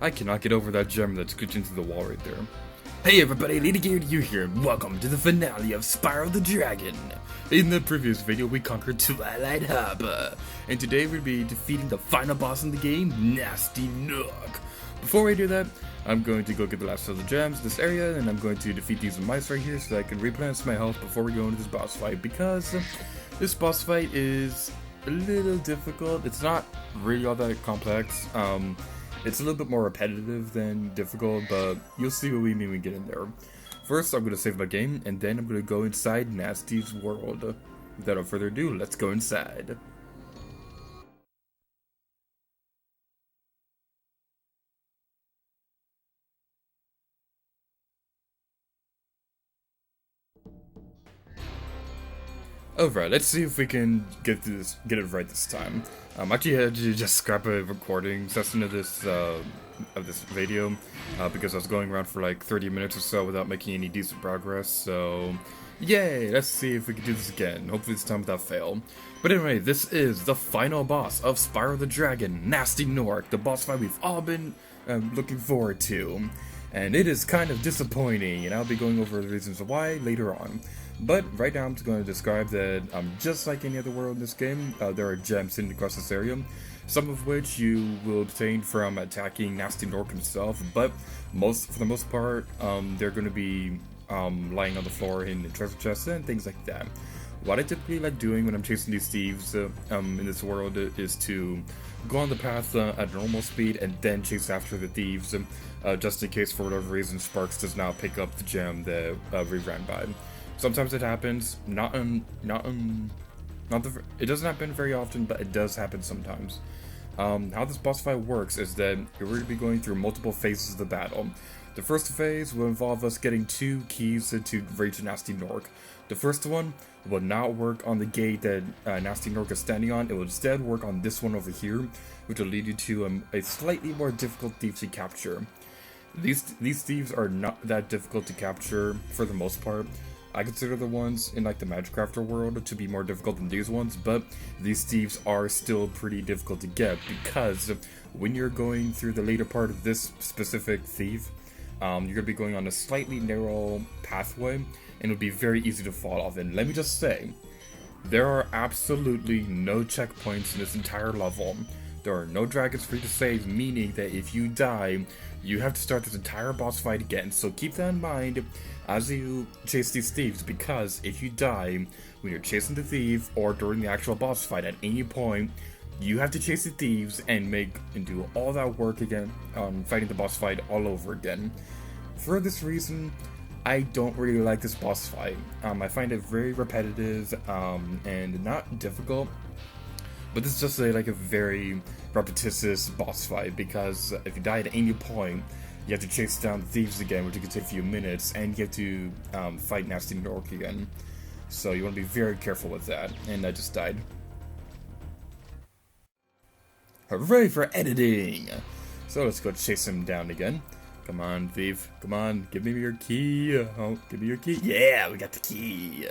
I cannot get over that gem that's screeched into the wall right there. Hey everybody, Lady Geared you here, and welcome to the finale of Spyro the Dragon. In the previous video, we conquered Twilight Harbor, and today we'll be defeating the final boss in the game, Gnasty Gnorc. Before we do that, I'm going to go get the last of the gems in this area, and I'm going to defeat these mice right here so that I can replenish my health before we go into this boss fight, because this boss fight is a little difficult. It's not really all that complex. It's a little bit more repetitive than difficult, but you'll see what we mean when we get in there. First, I'm going to save my game, and then I'm going to go inside Gnasty's world. Without further ado, let's go inside. Alright, let's see if we can get it right this time. Actually had to just scrap a recording session of this video because I was going around for like 30 minutes or so without making any decent progress. So, yay! Let's see if we can do this again. Hopefully this time without fail. But anyway, this is the final boss of Spyro the Dragon, Gnasty Gnorc, the boss fight we've all been looking forward to. And it is kind of disappointing, and I'll be going over the reasons why later on. But right now I'm just going to describe that just like any other world in this game, there are gems hidden across this area, some of which you will obtain from attacking Gnasty Gnorc himself, but for the most part, they're going to be lying on the floor in the treasure chests and things like that. What I typically like doing when I'm chasing these thieves in this world is to go on the path at normal speed and then chase after the thieves, just in case for whatever reason Sparks does not pick up the gem that we ran by. Sometimes it happens, it doesn't happen very often, but it does happen sometimes. How this boss fight works is that you're going to be going through multiple phases of the battle. The first phase will involve us getting 2 keys to reach Gnasty Gnorc. The first one will not work on the gate that Gnasty Gnorc is standing on. It will instead work on this one over here, which will lead you to a slightly more difficult thief to capture. These thieves are not that difficult to capture for the most part. I consider the ones in like the Magic Crafter world to be more difficult than these ones, but these thieves are still pretty difficult to get because when you're going through the later part of this specific thief, you're going to be going on a slightly narrow pathway and it'll be very easy to fall off. And let me just say, there are absolutely no checkpoints in this entire level. There are no dragons for you to save, meaning that if you die, you have to start this entire boss fight again. So keep that in mind as you chase these thieves, because if you die when you're chasing the thief or during the actual boss fight at any point, you have to chase the thieves and do all that work again on fighting the boss fight all over again. For this reason, I don't really like this boss fight. I find it very repetitive and not difficult. But this is just a very repetitious boss fight, because if you die at any point, you have to chase down the thieves again, which can take a few minutes, and you have to fight Gnasty Gnorc again. So you want to be very careful with that, and I just died. Hooray for editing! So let's go chase him down again. Come on, thief. Come on, give me your key. Oh, give me your key. Yeah, we got the key.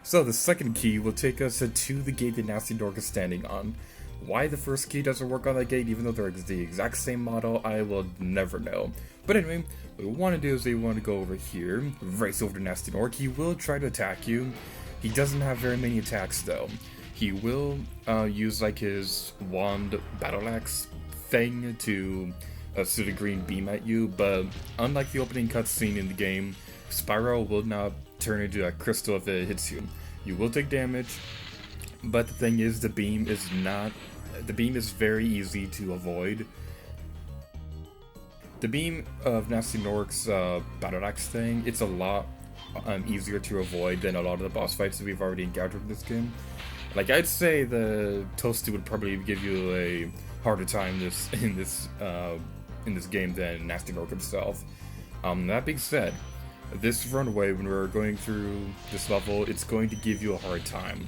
So the second key will take us to the gate that Gnasty Gnorc is standing on. Why the first key doesn't work on that gate, even though they're the exact same model, I will never know. But anyway, what we want to do is we want to go over here, race over to Gnasty Gnorc. He will try to attack you. He doesn't have very many attacks though. He will use like his wand battle axe thing to shoot a green beam at you, but unlike the opening cutscene in the game, Spyro will not turn into a crystal if it hits you. You will take damage, but the thing is, the beam is very easy to avoid. The beam of Gnasty Gnorc's battle axe thing, it's a lot easier to avoid than a lot of the boss fights that we've already encountered in this game. Like, I'd say the Toasty would probably give you a harder time in this game than Gnasty Gnorc himself. That being said, this runway, when we're going through this level, it's going to give you a hard time,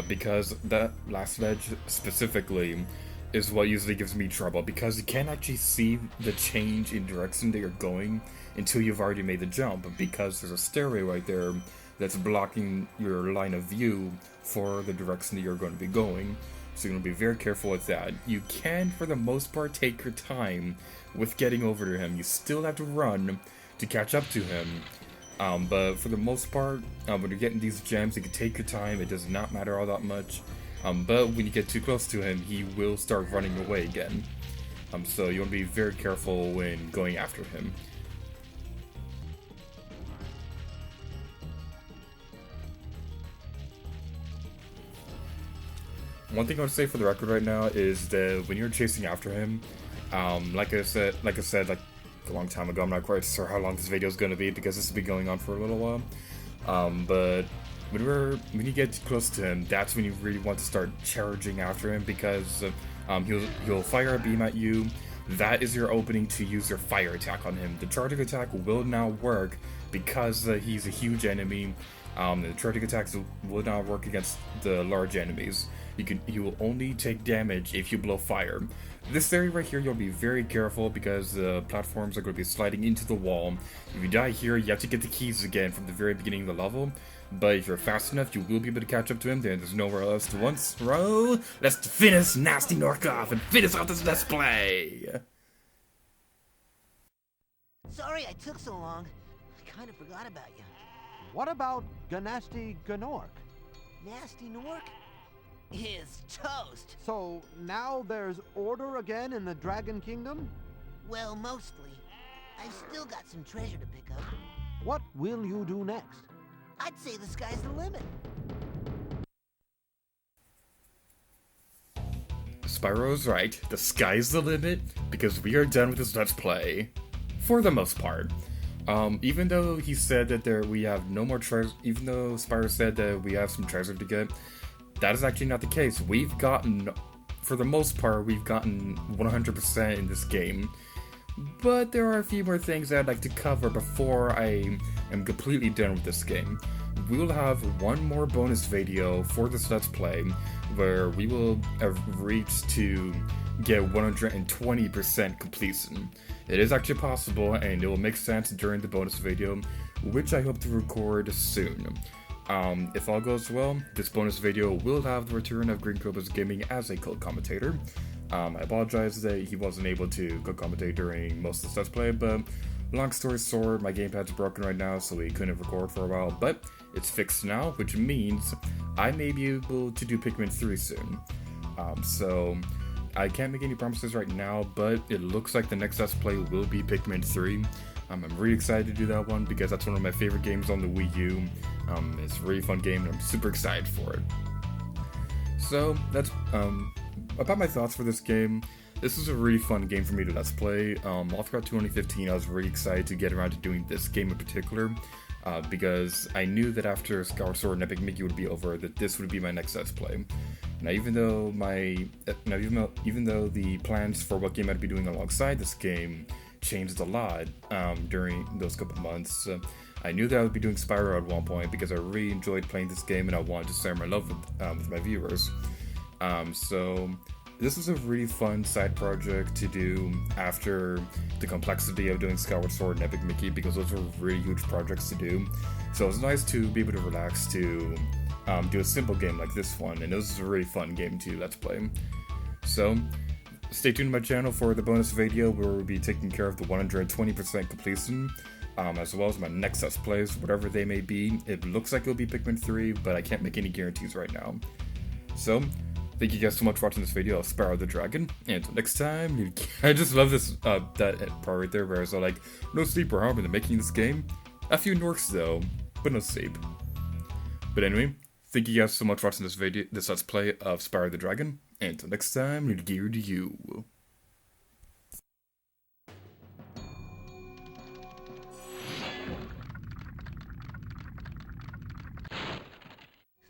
because that last ledge specifically is what usually gives me trouble, because you can't actually see the change in direction that you're going until you've already made the jump, because there's a stairway right there that's blocking your line of view for the direction that you're going to be going. so you're going to be very careful with that. You can, for the most part, take your time with getting over to him. You still have to run to catch up to him, but for the most part, when you're getting these gems, you can take your time. It does not matter all that much, but when you get too close to him, he will start running away again. So you want to be very careful when going after him. One thing I would say for the record right now is that when you're chasing after him, like I said like a long time ago, I'm not quite sure how long this video is going to be because this has been going on for a little while. But when you get close to him, that's when you really want to start charging after him, because he'll fire a beam at you. That is your opening to use your fire attack on him. The charging attack will not work because he's a huge enemy. The charging attacks will not work against the large enemies. You will only take damage if you blow fire. This area right here, you'll be very careful because the platforms are going to be sliding into the wall. If you die here, you have to get the keys again from the very beginning of the level. But if you're fast enough, you will be able to catch up to him. Then there's nowhere else to once row. Let's finish Gnasty Gnorc off and finish off this Let's Play. Sorry I took so long. I kind of forgot about you. What about Gnasty Gnorc? Gnasty Gnorc is toast. So now there's order again in the Dragon Kingdom? Well, mostly. I've still got some treasure to pick up. What will you do next? I'd say the sky's the limit. Spyro's right, the sky's the limit, because we are done with this Let's Play. For the most part. Even though he said that we have no more treasure, even though Spyro said that we have some treasure to get, that is actually not the case. We've gotten, for the most part, we've gotten 100% in this game. But there are a few more things that I'd like to cover before I am completely done with this game. We will have one more bonus video for this Let's Play, where we will have reached to get 120% completion. It is actually possible, and it will make sense during the bonus video, which I hope to record soon. If all goes well, this bonus video will have the return of Green Cobras Gaming as a co-commentator. I apologize that he wasn't able to co-commentate during most of the Let's Play, but long story short, my gamepad's broken right now, so we couldn't record for a while, but it's fixed now, which means I may be able to do Pikmin 3 soon. So I can't make any promises right now, but it looks like the next Let's Play will be Pikmin 3. I'm really excited to do that one because that's one of my favorite games on the Wii U. It's a really fun game and I'm super excited for it. So that's about my thoughts for this game. This is a really fun game for me to Let's Play. All throughout 2015 I was really excited to get around to doing this game in particular. Because I knew that after Skyward Sword and Epic Mickey would be over, that this would be my next Let's Play. Now, even though the plans for what game I'd be doing alongside this game changed a lot during those couple months, I knew that I would be doing Spyro at one point because I really enjoyed playing this game and I wanted to share my love with my viewers. So this is a really fun side project to do after the complexity of doing Skyward Sword and Epic Mickey, because those were really huge projects to do. So it's nice to be able to relax to do a simple game like this one, and this is a really fun game to Let's Play. So stay tuned to my channel for the bonus video where we'll be taking care of the 120% completion, as well as my next Let's Plays, whatever they may be. It looks like it'll be Pikmin 3, but I can't make any guarantees right now. So thank you guys so much for watching this video of Spyro the Dragon, and until next time, I just love this, that part right there where it's all like, no sleep or harm in the making this game. A few Gnorcs though, but no sleep. But anyway, thank you guys so much for watching this video, this Let's Play of Spyro the Dragon, and until next time, gear to you.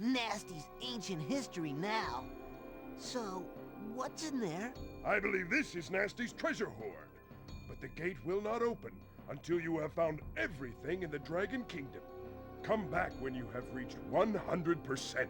Gnasty's ancient history now. So, what's in there? I believe this is Gnasty's treasure hoard. But the gate will not open until you have found everything in the Dragon Kingdom. Come back when you have reached 100%.